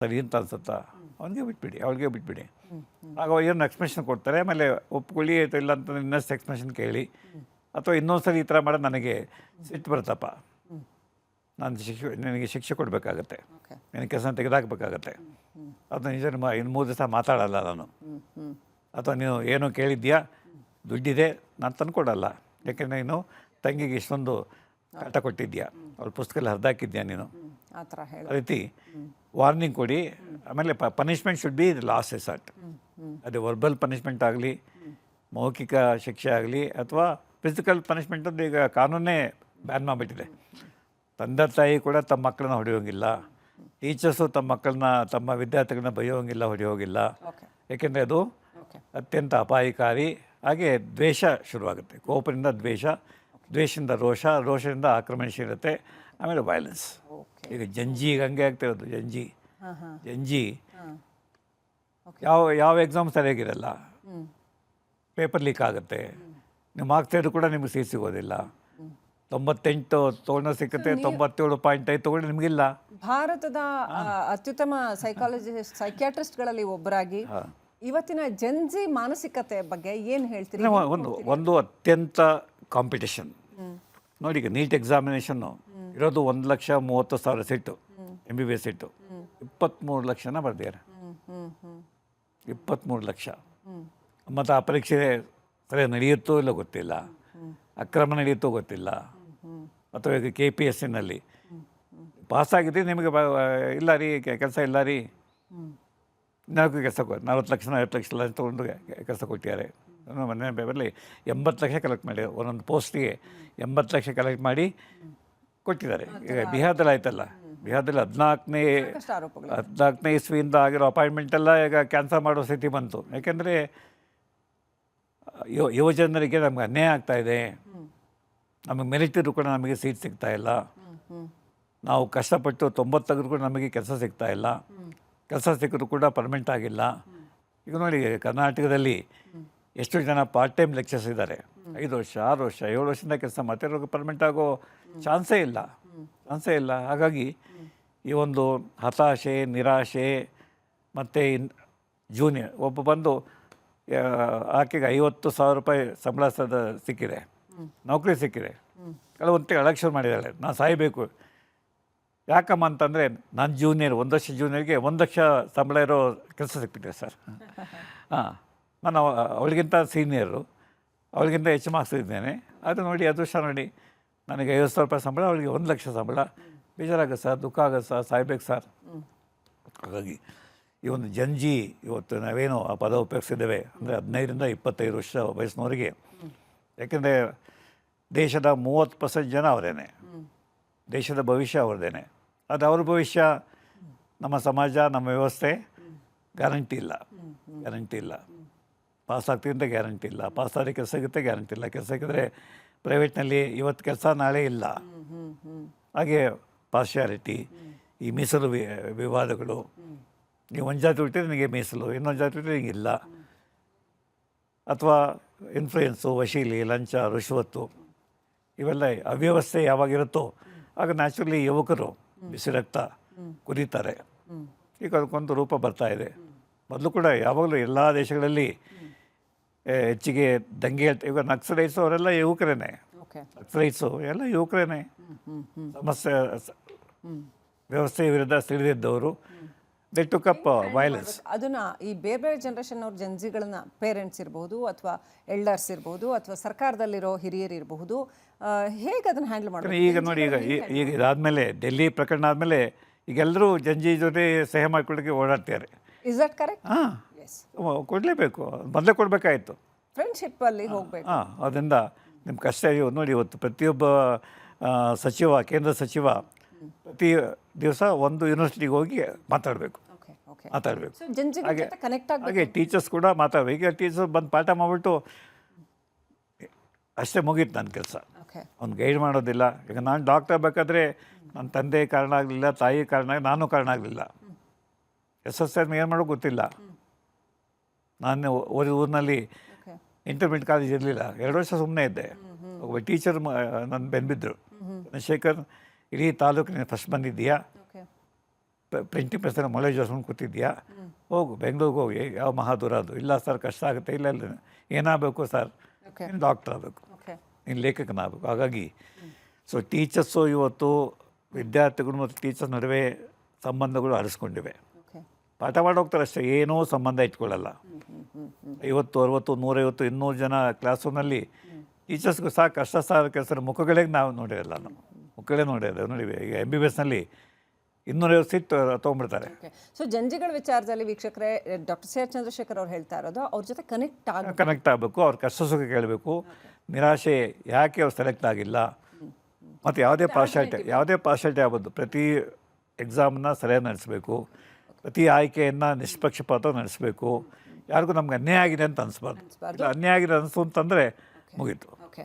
ಸರಿ ಅಂತ ಅನ್ಸುತ್ತಾ ಅವನಿಗೆ ಬಿಟ್ಬಿಡಿ, ಅವಳಿಗೆ ಬಿಟ್ಬಿಡಿ. ಆಗ ಏನು ಎಕ್ಸ್ಪ್ರೆಷನ್ ಕೊಡ್ತಾರೆ, ಆಮೇಲೆ ಒಪ್ಕೊಳ್ಳಿ ಇಲ್ಲ ಅಂತ ಇನ್ನಷ್ಟು ಎಕ್ಸ್ಪ್ರೆಷನ್ ಕೇಳಿ, ಅಥವಾ ಇನ್ನೊಂದು ಸರಿ ಈ ಥರ ಮಾಡೋದು ನನಗೆ ಸಿಟ್ಟು ಬರುತ್ತಪ್ಪ, ನಾನು ನನಗೆ ಶಿಕ್ಷೆ ಕೊಡಬೇಕಾಗತ್ತೆ, ನಿನ್ನ ಕೆಲಸ ತೆಗೆದಾಕಬೇಕಾಗತ್ತೆ, ಅದು ನಿಜ ಇನ್ನು 3 ದಿವಸ ಮಾತಾಡಲ್ಲ ನಾನು, ಅಥವಾ ನೀವು ಏನೋ ಕೇಳಿದ್ಯಾ ದುಡ್ಡಿದೆ ನಾನು ತಂದುಕೊಡಲ್ಲ, ಯಾಕೆಂದರೆ ನೀನು ತಂಗಿಗೆ ಇಷ್ಟೊಂದು ಕಾಟ ಕೊಟ್ಟಿದ್ಯಾ, ಅವ್ಳ ಪುಸ್ತಕದಲ್ಲಿ ಹರಿದಾಕಿದ್ಯಾ ನೀನು, ಆ ರೀತಿ ವಾರ್ನಿಂಗ್ ಕೊಡಿ. ಆಮೇಲೆ punishment should be last resort. ಅದು ವರ್ಬಲ್ ಪನಿಷ್ಮೆಂಟ್ ಆಗಲಿ, ಮೌಖಿಕ ಶಿಕ್ಷೆ ಆಗಲಿ, ಅಥವಾ ಫಿಸಿಕಲ್ ಪನಿಷ್ಮೆಂಟ್ ಅಂತ ಈಗ ಕಾನೂನೇ ಬ್ಯಾನ್ ಮಾಡಿಬಿಟ್ಟಿದೆ. ತಂದೆ ತಾಯಿ ಕೂಡ ತಮ್ಮ ಮಕ್ಕಳನ್ನ ಹೊಡೆಯೋಂಗಿಲ್ಲ, ಟೀಚರ್ಸು ತಮ್ಮ ವಿದ್ಯಾರ್ಥಿಗಳನ್ನ ಬೈಯೋಂಗಿಲ್ಲ, ಹೊಡೆಯೋಗಿಲ್ಲ. ಏಕೆಂದರೆ ಅದು ಅತ್ಯಂತ ಅಪಾಯಕಾರಿ. ಹಾಗೆ ದ್ವೇಷ ಶುರುವಾಗುತ್ತೆ, ಕೋಪದಿಂದ ದ್ವೇಷ, ದ್ವೇಷದಿಂದ ರೋಷ, ರೋಷದಿಂದ ಆಕ್ರಮಣಶೀಲತೆ, ಆಮೇಲೆ ವೈಲೆನ್ಸ್. ಈಗ ಜಂಜಿಗೆ ಹಂಗೆ ಆಗ್ತಿರೋದು. ಜಂಜಿ ಯಾವ ಎಕ್ಸಾಮ್ ಸರಿಯಾಗಿರಲ್ಲ, ಪೇಪರ್ ಲೀಕ್ ಆಗುತ್ತೆ, ನೀವು ಮಾರ್ಕ್ಸ್ ತೆಗೆದು ಕೂಡ ನಿಮ್ಗೆ ಸೀಟ್ ಸಿಗೋದಿಲ್ಲ. 98 ತೊಗೊಂಡು ಸಿಕ್ಕುತ್ತೆ, 97.5 ತೊಗೊಂಡು ನಿಮಗಿಲ್ಲ. ಭಾರತದ ಅತ್ಯುತ್ತಮ ಸೈಕ್ಯಾಟ್ರಿಸ್ಟ್ಗಳಲ್ಲಿ ಒಬ್ಬರಾಗಿ ಇವತ್ತಿನ ಜೆನ್ಜಿ ಮಾನಸಿಕತೆ ಬಗ್ಗೆ ಏನು ಹೇಳ್ತೀರಿ? ಒಂದು ಅತ್ಯಂತ ಕಾಂಪಿಟೇಷನ್ ನೋಡಿ. ಈಗ ನೀಟ್ ಎಕ್ಸಾಮಿನೇಷನ್ನು ಇರೋದು 1,30,000 ಸೀಟು, MBBS ಸೀಟು, 23 ಲಕ್ಷನ ಬರ್ದಿದ್ದಾರೆ. 23 ಲಕ್ಷ. ಮತ್ತು ಆ ಪರೀಕ್ಷೆ ಸರಿಯಾಗಿ ನಡೆಯುತ್ತೋ ಇಲ್ಲ ಗೊತ್ತಿಲ್ಲ, ಅಕ್ರಮ ನಡೆಯುತ್ತೋ ಗೊತ್ತಿಲ್ಲ. ಅಥವಾ ಈಗ KPSCನಲ್ಲಿ ಪಾಸಾಗಿದ್ದರೆ ನಿಮಗೆ ಇಲ್ಲ ರೀ ಕೆಲಸ ಇಲ್ಲ ರೀ, 40 ಲಕ್ಷ 50 ಲಕ್ಷ ಎಲ್ಲ ತೊಗೊಂಡು ಕೆಲಸ ಕೊಟ್ಟಿದ್ದಾರೆ. ಮೊನ್ನೆ ಪೇಪರಲ್ಲಿ 80 ಲಕ್ಷ ಕಲೆಕ್ಟ್ ಮಾಡಿ, ಒಂದೊಂದು ಪೋಸ್ಟಿಗೆ 80 ಲಕ್ಷ ಕಲೆಕ್ಟ್ ಮಾಡಿ ಕೊಟ್ಟಿದ್ದಾರೆ. ಈಗ ಬಿಹಾರದಲ್ಲಿ ಆಯ್ತಲ್ಲ, ಬಿಹಾರದಲ್ಲಿ 14ನೇ ಇಸ್ವಿಯಿಂದ ಆಗಿರೋ ಅಪಾಯಿಂಟ್ಮೆಂಟೆಲ್ಲ ಈಗ ಕ್ಯಾನ್ಸಲ್ ಮಾಡೋ ಸ್ಥಿತಿ ಬಂತು. ಯಾಕೆಂದರೆ ಯುವಜನರಿಗೆ ನಮ್ಗೆ ಅನ್ಯಾಯ ಆಗ್ತಾಯಿದೆ, ನಮಗೆ ಮೆರಿಟ್ ಇದ್ರೂ ಕೂಡ ನಮಗೆ ಸೀಟ್ ಸಿಗ್ತಾಯಿಲ್ಲ, ನಾವು ಕಷ್ಟಪಟ್ಟು 90 ತೆಗೆದ್ರು ಕೂಡ ನಮಗೆ ಕೆಲಸ ಸಿಗ್ತಾಯಿಲ್ಲ, ಕೆಲಸ ಸಿಕ್ಕಿದ್ರು ಕೂಡ ಪರ್ಮನೆಂಟ್ ಆಗಿಲ್ಲ. ಈಗ ನೋಡಿ ಕರ್ನಾಟಕದಲ್ಲಿ ಎಷ್ಟು ಜನ ಪಾರ್ಟ್ ಟೈಮ್ ಲೆಕ್ಚರ್ಸ್ ಇದ್ದಾರೆ, 5 ವರ್ಷ 6 ವರ್ಷ 7 ವರ್ಷದಿಂದ ಕೆಲಸ ಮಾಡ್ತಿರೋದು, ಪರ್ಮನೆಂಟ್ ಆಗೋ ಚಾನ್ಸೇ ಇಲ್ಲ. ಹಾಗಾಗಿ ಈ ಒಂದು ಹತಾಶೆ, ನಿರಾಶೆ, ಮತ್ತು ಜೂನಿಯರ್ ಒಬ್ಬ ಬಂದು ಆಕೆಗೆ 50,000 ರೂಪಾಯಿ ಸಂಬಳ ಸಿಕ್ಕಿದೆ, ನೌಕರಿ ಸಿಕ್ಕಿದೆ, ಕೆಲವೊಂದು ಎಲೆಕ್ಷನ್ ಮಾಡಿದ್ದಾಳೆ, ನಾನು ಸಾಯಬೇಕು. ಯಾಕಮ್ಮ ಅಂತಂದರೆ ನಾನು ಜೂನಿಯರ್, 1 ವರ್ಷ ಜೂನಿಯರ್ಗೆ 1 ಲಕ್ಷ ಸಂಬಳ ಇರೋ ಕೆಲಸ ಸಿಕ್ಬಿಟ್ಟಿದೆ ಸರ್. ನಾನು ಅವಳಿಗಿಂತ ಸೀನಿಯರು, ಅವಳಿಗಿಂತ ಹೆಚ್ಚು ಮಾರ್ಕ್ಸ್ ಇದ್ದೇನೆ. ಅದು ನೋಡಿ ಅದೃಷ್ಟ ನೋಡಿ, ನನಗೆ 50,000 ರೂಪಾಯಿ ಸಂಬಳ, ಅವಳಿಗೆ 1 ಲಕ್ಷ ಸಂಬಳ. ಬೇಜಾರಾಗುತ್ತೆ ಸರ್, ದುಃಖ ಆಗುತ್ತೆ ಸರ್, ಸಾಯ್ಬೇಕು ಸರ್. ಹಾಗಾಗಿ ಈ ಒಂದು ಜಂಜಿ ಇವತ್ತು ನಾವೇನು ಆ ಪದ ಉಪಯೋಗಿಸಿದ್ದೇವೆ ಅಂದರೆ 15ರಿಂದ 25 ವರ್ಷ ವಯಸ್ಸಿನವರಿಗೆ. ಯಾಕೆಂದರೆ ದೇಶದ 30% ಜನ ಅವರೇನೆ, ದೇಶದ ಭವಿಷ್ಯ ಅವ್ರದ್ದೇನೆ. ಅದು ಅವ್ರ ಭವಿಷ್ಯ, ನಮ್ಮ ಸಮಾಜ, ನಮ್ಮ ವ್ಯವಸ್ಥೆ ಗ್ಯಾರಂಟಿ ಇಲ್ಲ. ಪಾಸ್ ಆಗ್ತೀವಿ ಅಂತ ಗ್ಯಾರಂಟಿ ಇಲ್ಲ, ಪಾಸ್ ಆದರೆ ಕೆಲಸ ಸಿಗುತ್ತೆ ಗ್ಯಾರಂಟಿ ಇಲ್ಲ, ಕೆಲಸ ಸಿಕ್ಕಿದ್ರೆ ಪ್ರೈವೇಟ್ನಲ್ಲಿ ಇವತ್ತು ಕೆಲಸ ನಾಳೆ ಇಲ್ಲ. ಹಾಗೆ ಪಾರ್ಶಿಯಾಲಿಟಿ, ಈ ಮೀಸಲು ವಿವಾದಗಳು, ನೀವು ಒಂದು ಜಾತಿ ಹುಟ್ಟಿದ್ರೆ ನಿಮಗೆ ಮೀಸಲು, ಇನ್ನೊಂದು ಜಾತಿ ಹುಟ್ಟಿದ್ರೆ ನಿಮಗಿಲ್ಲ. ಅಥವಾ ಇನ್ಫ್ಲೂಯೆನ್ಸು, ವಶೀಲಿ, ಲಂಚ, ರುಶ್ವತ್ತು, ಇವೆಲ್ಲ ಅವ್ಯವಸ್ಥೆ ಯಾವಾಗಿರುತ್ತೋ ಆಗ ನ್ಯಾಚುರಲಿ ಯುವಕರು ಬಿಸಿ ರಕ್ತ ಕುದೀತಾರೆ. ಈಗ ಅದಕ್ಕೊಂದು ರೂಪ ಬರ್ತಾ ಇದೆ. ಮೊದಲು ಕೂಡ ಯಾವಾಗಲೂ ಎಲ್ಲ ದೇಶಗಳಲ್ಲಿ ಹೆಚ್ಚಿಗೆ ದಂಗೆ ಈಗ ನಕ್ಸಲೈಟ್ಸು ಅವರೆಲ್ಲ ಯುವಕರೇನೆ, ನಕ್ಸಲೈಟ್ಸು ಎಲ್ಲ ಯುವಕರೇನೆ. ಸಮಸ್ಯೆ ವ್ಯವಸ್ಥೆಯ ವಿರುದ್ಧ ಸಿಡಿದಿದ್ದವರು, ದೇ ಟುಕ್ ಅಪ್ ವೈಲೆನ್ಸ್. ಅದನ್ನು ಈ ಬೇರೆ ಜನ್ರೇಷನ್ ಅವ್ರ ಜನ್ಜಿಗಳನ್ನ ಪೇರೆಂಟ್ಸ್ ಇರಬಹುದು, ಅಥವಾ ಎಲ್ಡರ್ಸ್ ಇರಬಹುದು, ಅಥವಾ ಸರ್ಕಾರದಲ್ಲಿರೋ ಹಿರಿಯರು ಇರಬಹುದು, ಹೇಗೆ ಅದನ್ನು ಹ್ಯಾಂಡಲ್ ಮಾಡ್ತಾರೆ? ಈಗ ನೋಡಿ, ಈಗ ಇದಾದಮೇಲೆ ಡೆಲ್ಲಿ ಪ್ರಕರಣ ಆದಮೇಲೆ ಈಗೆಲ್ಲರೂ ಜಂಜಿ ಜೊತೆ ಸಹಿ ಮಾಡಿಕೊಳ್ಳೋಕ್ಕೆ ಓಡಾಡ್ತಾರೆ. Is that correct? ಕೊಡಲೇಬೇಕು, ಮೊದಲೇ ಕೊಡಬೇಕಾಯಿತು. ಫ್ರೆಂಡ್ಶಿಪ್ಪಲ್ಲಿ ಹೋಗಬೇಕು. ಅದರಿಂದ ನಿಮ್ಮ ಕಷ್ಟ ನೋಡಿ. ಇವತ್ತು ಪ್ರತಿಯೊಬ್ಬ ಸಚಿವ, ಕೇಂದ್ರ ಸಚಿವ ಪ್ರತಿ ದಿವಸ ಒಂದು ಯೂನಿವರ್ಸಿಟಿಗೆ ಹೋಗಿ ಮಾತಾಡಬೇಕು. ಹಾಗೆ ಟೀಚರ್ಸ್ ಕೂಡ ಮಾತಾಡಬೇಕು. ಈಗ ಟೀಚರ್ಸ್ ಬಂದು ಪಾಠ ಮಾಡಿಬಿಟ್ಟು ಅಷ್ಟೇ ಮುಗೀತು ನನ್ನ ಕೆಲಸ, ಅವ್ನು ಗೈಡ್ ಮಾಡೋದಿಲ್ಲ. ಈಗ ನಾನು ಡಾಕ್ಟರ್ ಆಗಬೇಕಾದ್ರೆ ನನ್ನ ತಂದೆ ಕಾರಣ ಆಗಲಿಲ್ಲ, ತಾಯಿ ಕಾರಣ, ನಾನು ಕಾರಣ ಆಗಲಿಲ್ಲ. SSM ಏನು ಮಾಡೋಕ್ಕೆ ಗೊತ್ತಿಲ್ಲ. ನಾನು ಓದಿ ಊರಿನಲ್ಲಿ ಇಂಟರ್ಮೀಡಿಯೇಟ್ ಕಾಲೇಜ್ ಇರಲಿಲ್ಲ, 2 ವರ್ಷ ಸುಮ್ಮನೆ ಇದ್ದೆ. ಒಬ್ಬ ಟೀಚರ್ ನನ್ನ ಬೆನ್ಬಿದ್ರು, ಚಂದ್ರಶೇಖರ್, ಇಡೀ ತಾಲೂಕಿನ ಫಸ್ಟ್ ಬಂದಿದ್ದೀಯಾ, ಪ್ರಿಂಟಿಂಗ್ ಪ್ರೆಸ್ಸಲ್ಲಿ ಮೊಳೆ ಜೋಸ್ಕೊಂಡು ಕೂತಿದ್ಯಾ, ಹೋಗು ಬೆಂಗಳೂರಿಗೆ ಹೋಗಿ, ಯಾವ ಮಹಾದೂರ ಅದು. ಇಲ್ಲ ಸರ್ ಕಷ್ಟ ಆಗುತ್ತೆ. ಇಲ್ಲ ಇಲ್ಲ, ಏನಾಗಬೇಕು ಸರ್, ಓಕೆ ನೀನು ಡಾಕ್ಟರ್ ಆಗಬೇಕು, ಓಕೆ ನೀನು ಲೇಖಕನಾಗಬೇಕು. ಹಾಗಾಗಿ ಸೊ ಟೀಚರ್ಸು ಇವತ್ತು ವಿದ್ಯಾರ್ಥಿಗಳು ಮತ್ತು ಟೀಚರ್ಸ್ ನಡುವೆ ಸಂಬಂಧಗಳು ಅರಿಸ್ಕೊಂಡಿವೆ. ಓಕೆ ಪಾಠ ಮಾಡಿ ಹೋಗ್ತಾರೆ ಅಷ್ಟೇ, ಏನೂ ಸಂಬಂಧ ಇಟ್ಕೊಳ್ಳಲ್ಲ. 50, 60, 150, 200 ಜನ ಕ್ಲಾಸ್ ರೂಮ್ನಲ್ಲಿ ಟೀಚರ್ಸ್ಗೂ ಸಾಕು ಕಷ್ಟ ಸಾರ ಕೆಲಸ ಮುಖಗಳೇ ನಾವು ನೋಡಿರಲ್ಲ. ನಾವು ಮುಖಗಳೇ ನೋಡಿರೋದು ನೋಡಿವೆ. ಈಗ MBBSನಲ್ಲಿ 250 ಸೀಟ್ ತೊಗೊಂಡ್ಬಿಡ್ತಾರೆ. ಓಕೆ ಸೊ ಜಂಜಿಗಳ ವಿಚಾರದಲ್ಲಿ ವೀಕ್ಷಕರೇ, ಡಾಕ್ಟರ್ ಸಿ ಆರ್ ಚಂದ್ರಶೇಖರ್ ಅವ್ರು ಹೇಳ್ತಾ ಇರೋದು ಅವ್ರ ಜೊತೆ ಕನೆಕ್ಟ್ ಆಗಬೇಕು, ಅವ್ರ ಕಷ್ಟ ಸುಖ ಕೇಳಬೇಕು, ನಿರಾಶೆ ಯಾಕೆ ಅವ್ರು ಸೆಲೆಕ್ಟ್ ಆಗಿಲ್ಲ, ಮತ್ತು ಯಾವುದೇ ಪಾರ್ಶಾಲಿಟಿ ಆಗ್ಬೋದು. ಪ್ರತಿ ಎಕ್ಸಾಮನ್ನ ಸರಿಯಾಗಿ ನಡೆಸಬೇಕು, ಪ್ರತಿ ಆಯ್ಕೆಯನ್ನು ನಿಷ್ಪಕ್ಷಪಾತ ನಡೆಸಬೇಕು. ಯಾರಿಗೂ ನಮ್ಗೆ ಅನ್ಯಾಯ ಆಗಿದೆ ಅಂತ ಅನಿಸ್ಬಾರ್ದು. ಅನ್ಯಾಯ ಆಗಿದೆ ಅನಿಸ್ತು ಅಂತಂದರೆ ಮುಗೀತು. ಓಕೆ